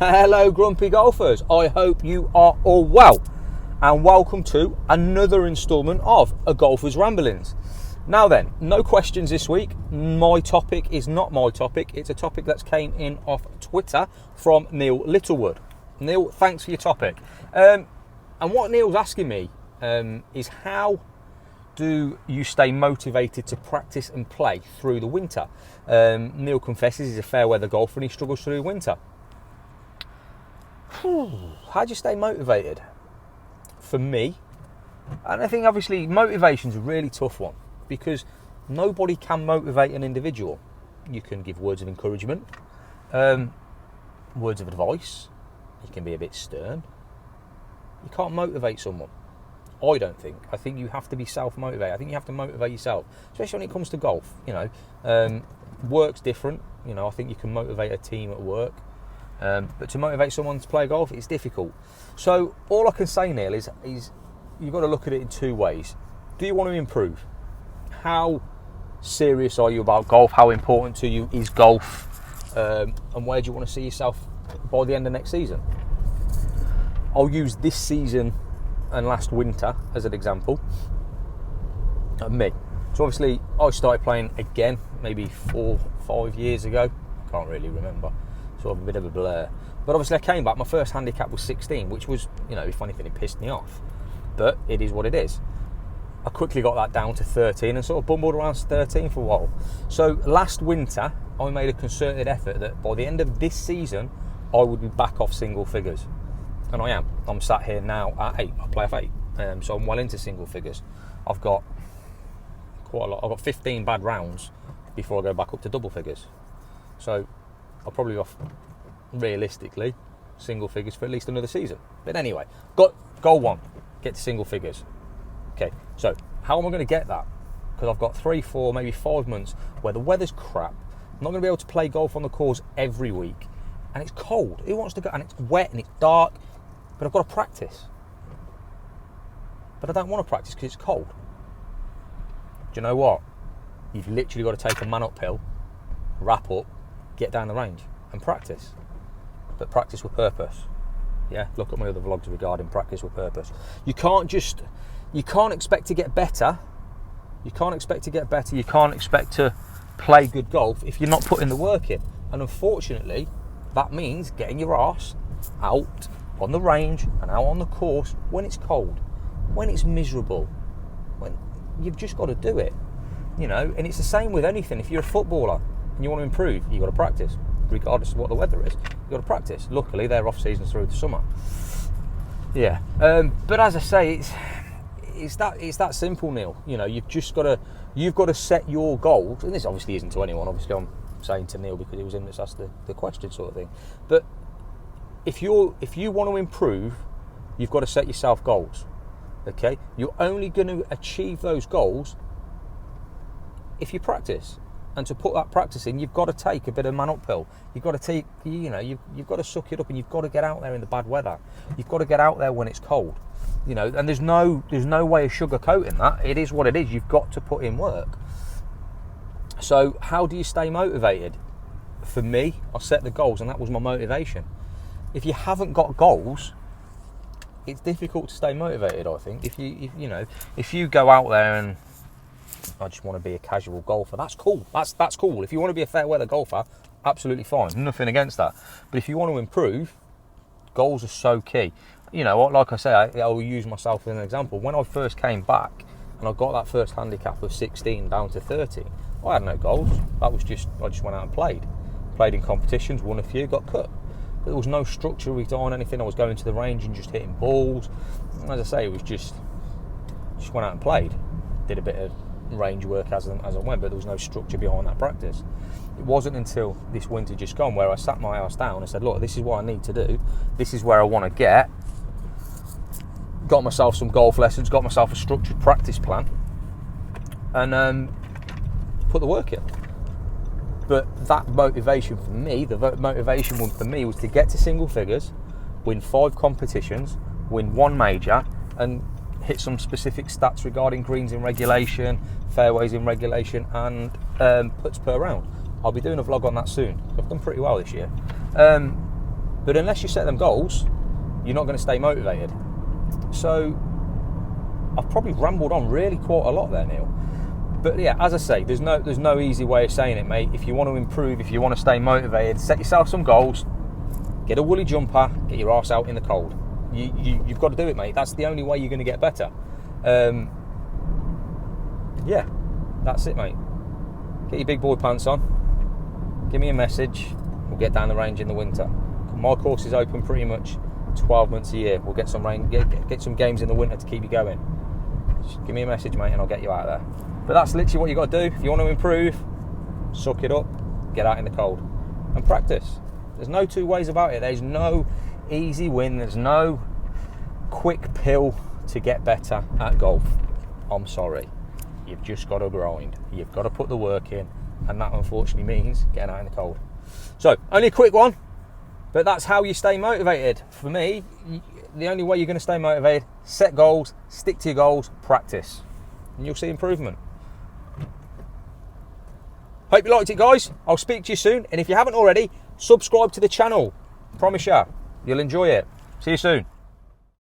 Hello grumpy golfers, I hope you are all well and welcome to another instalment of A Golfer's Ramblings. Now then, no questions this week. My topic is not my topic, it's a topic that's came in off Twitter from Neil Littlewood. Neil, thanks for your topic. And what Neil's asking me is how do you stay motivated to practice and play through the winter? Neil confesses he's a fair weather golfer and he struggles through winter. How do you stay motivated? For me, and I think obviously motivation's a really tough one because nobody can motivate an individual. You can give words of encouragement, words of advice, you can be a bit stern. You can't motivate someone, I don't think. I think you have to be self-motivated. I think you have to motivate yourself, especially when it comes to golf. Work's different. I think you can motivate a team at work. But to motivate someone to play golf, it's difficult. So all I can say, Neil, is you've got to look at it in two ways. Do you want to improve? How serious are you about golf? How important to you is golf? And where do you want to see yourself by the end of next season? I'll use this season and last winter as an example. Me. So obviously I started playing again maybe 4 or 5 years ago. Can't really remember. Sort of a bit of a blur. But obviously I came back, my first handicap was 16, which was, if anything, it pissed me off. But it is what it is. I quickly got that down to 13 and sort of bumbled around 13 for a while. So last winter, I made a concerted effort that by the end of this season, I would be back off single figures. And I am. I'm sat here now at 8. I play off 8. So I'm well into single figures. I've got quite a lot. I've got 15 bad rounds before I go back up to double figures. So I'll probably be off, realistically, single figures for at least another season. But anyway, goal 1, get to single figures. Okay, so how am I going to get that? Because I've got 3, 4, maybe 5 months where the weather's crap. I'm not going to be able to play golf on the course every week. And it's cold. Who wants to go? And it's wet and it's dark. But I've got to practice. But I don't want to practice because it's cold. Do you know what? You've literally got to take a man-up pill, wrap up, get down the range and practice. But practice with purpose. Yeah, look at my other vlogs regarding practice with purpose. You can't expect to get better. You can't expect to play good golf if you're not putting the work in. And unfortunately, that means getting your arse out on the range and out on the course when it's cold, when it's miserable, when you've just got to do it. And it's the same with anything. If you're a footballer and you want to improve, you've got to practice, regardless of what the weather is. You've got to practice. Luckily, they're off season through the summer. Yeah, but as I say, it's that simple, Neil. You've got to set your goals, and this obviously isn't to anyone. Obviously, I'm saying to Neil because it was him that's asked the question, sort of thing. But if you want to improve, you've got to set yourself goals. Okay, you're only going to achieve those goals if you practice. And to put that practice in, you've got to take a bit of man-up pill. You've got to take, you've got to suck it up, and you've got to get out there in the bad weather. You've got to get out there when it's cold. And there's no way of sugarcoating that. It is what it is. You've got to put in work. So how do you stay motivated? For me, I set the goals, and that was my motivation. If you haven't got goals, it's difficult to stay motivated, I think. If you go out there and I just want to be a casual golfer, that's cool. That's cool. If you want to be a fair weather golfer, absolutely fine. Nothing against that. But if you want to improve, goals are so key. Like I say, I'll use myself as an example. When I first came back and I got that first handicap of 16 down to 13, I had no goals. That was just, I just went out and played. Played in competitions, won a few, got cut. But there was no structure behind anything. I was going to the range and just hitting balls. As I say, it was just went out and played. Did a bit of range work as I went, but there was no structure behind that practice. It wasn't until this winter just gone where I sat my ass down and said, look, this is what I need to do. This is where I want to get. Got myself some golf lessons, got myself a structured practice plan, and put the work in. But that motivation for me, the motivation one for me was to get to single figures, win 5 competitions, win 1 major, and hit some specific stats regarding greens in regulation, fairways in regulation, and putts per round. I'll be doing a vlog on that soon. I've done pretty well this year. But unless you set them goals, you're not going to stay motivated. So I've probably rambled on really quite a lot there, Neil. But yeah, as I say, there's no easy way of saying it, mate. If you want to improve, if you want to stay motivated, set yourself some goals, get a woolly jumper, get your arse out in the cold. You've got to do it, mate. That's the only way you're going to get better. Yeah, that's it, mate. Get your big boy pants on, give me a message, we'll get down the range in the winter. My course is open pretty much 12 months a year. We'll get some rain, get some games in the winter to keep you going. Just give me a message, mate, and I'll get you out there. But that's literally what you got to do. If you want to improve, suck it up, get out in the cold, and practice. There's no two ways about it. There's no easy win. There's no quick pill to get better at golf. I'm sorry. You've just got to grind. You've got to put the work in, and that unfortunately means getting out in the cold. So, only a quick one, but that's how you stay motivated. For me, the only way you're going to stay motivated, set goals, stick to your goals, practice, and you'll see improvement. Hope you liked it, guys. I'll speak to you soon, and if you haven't already, subscribe to the channel. Promise you, you'll enjoy it. See you soon.